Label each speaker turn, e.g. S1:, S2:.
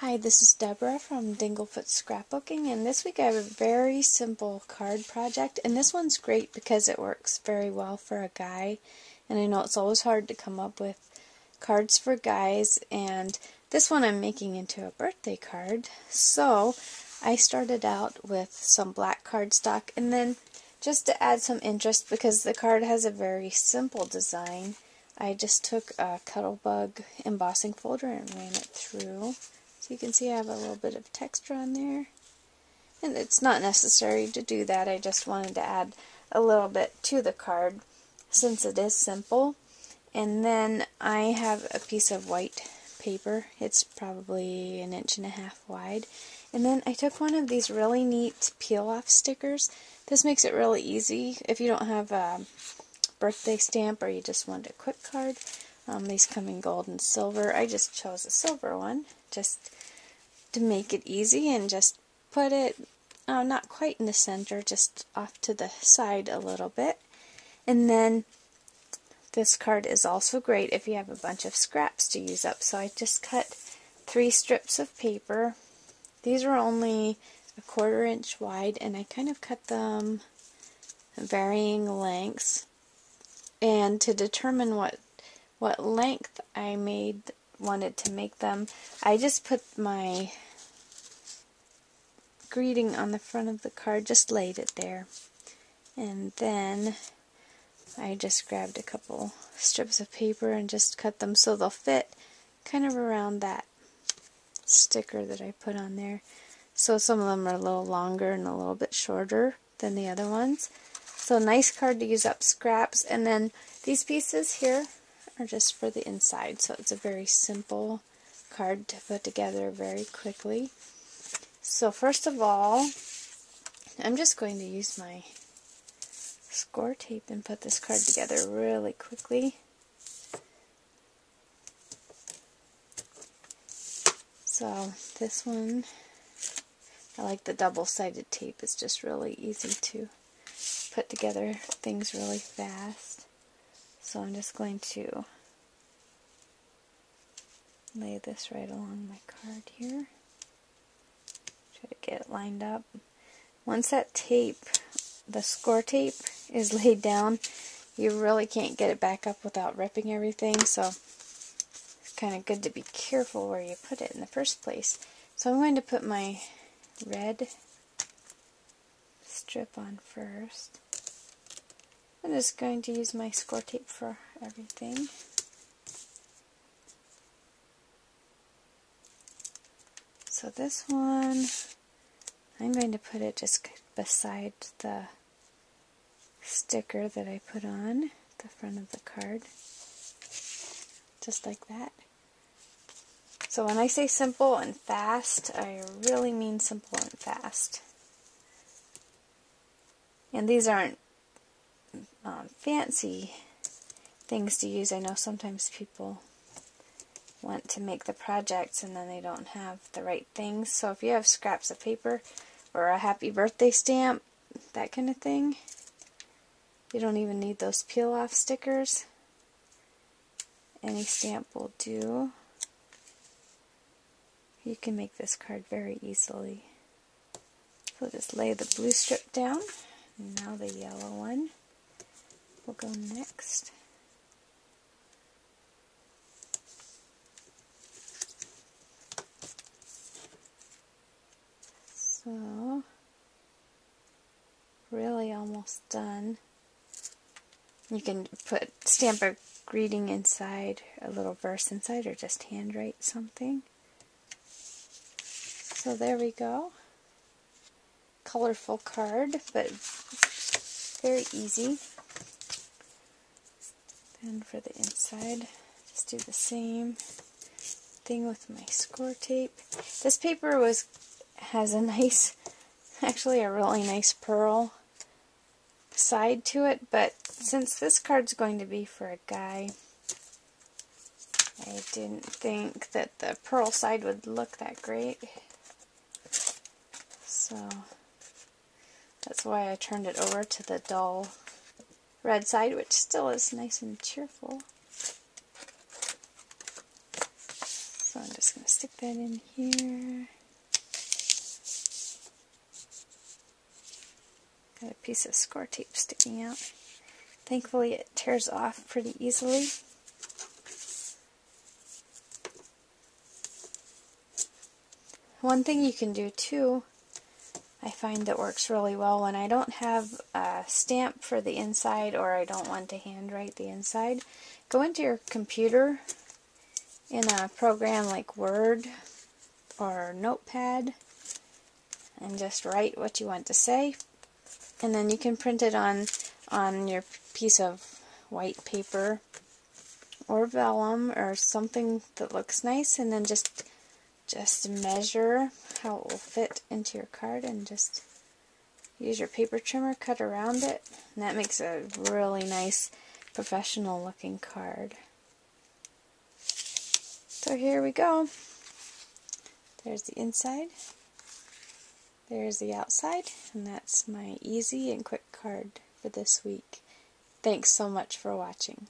S1: Hi, this is Deborah from Dinglefoot Scrapbooking, and this week I have a very simple card project, and this one's great because it works very well for a guy, and I know it's always hard to come up with cards for guys, and this one I'm making into a birthday card. So I started out with some black cardstock, and then just to add some interest, because the card has a very simple design, I just took a Cuttlebug embossing folder and ran it through. So you can see I have a little bit of texture on there. And it's not necessary to do that, I just wanted to add a little bit to the card since it is simple. And then I have a piece of white paper, it's probably 1.5 inches wide. And then I took one of these really neat peel-off stickers. This makes it really easy if you don't have a birthday stamp or you just want a quick card. These come in gold and silver. I just chose a silver one just to make it easy and just put it not quite in the center, just off to the side a little bit. And then this card is also great if you have a bunch of scraps to use up. So I just cut 3 strips of paper. These are only 1/4 inch wide, and I kind of cut them varying lengths. And to determine what length I wanted to make them, I just put my greeting on the front of the card, just laid it there. And then I just grabbed a couple strips of paper and just cut them so they'll fit kind of around that sticker that I put on there. So some of them are a little longer and a little bit shorter than the other ones. So nice card to use up scraps. And then these pieces here are just for the inside, so it's a very simple card to put together very quickly. So first of all, I'm just going to use my score tape and put this card together really quickly. So this one, I like the double-sided tape. It's just really easy to put together things really fast. So I'm just going to lay this right along my card here. Try to get it lined up. Once that tape, the score tape, is laid down, you really can't get it back up without ripping everything, so it's kind of good to be careful where you put it in the first place. So I'm going to put my red strip on first. I'm just going to use my score tape for everything. So this one, I'm going to put it just beside the sticker that I put on the front of the card, just like that. So when I say simple and fast, I really mean simple and fast. And these aren't fancy things to use. I know sometimes people want to make the projects and then they don't have the right things. So if you have scraps of paper or a happy birthday stamp, that kind of thing, you don't even need those peel-off stickers. Any stamp will do. You can make this card very easily. So just lay the blue strip down. Now the yellow one will go next. So, really almost done. You can stamp a greeting inside, a little verse inside, or just handwrite something. So there we go. Colorful card, but very easy. Then for the inside, just do the same thing with my score tape. This paper has a nice, actually a really nice pearl side to it, but since this card's going to be for a guy, I didn't think that the pearl side would look that great. So that's why I turned it over to the dull red side, which still is nice and cheerful. So I'm just going to stick that in here. Got a piece of score tape sticking out. Thankfully it tears off pretty easily. One thing you can do too, I find that works really well when I don't have a stamp for the inside or I don't want to handwrite the inside. Go into your computer in a program like Word or Notepad and just write what you want to say, and then you can print it on your piece of white paper or vellum or something that looks nice, and then just measure how it will fit into your card and just use your paper trimmer, cut around it, and that makes a really nice professional looking card. So here we go. There's the inside, there's the outside, and that's my easy and quick card for this week. Thanks so much for watching.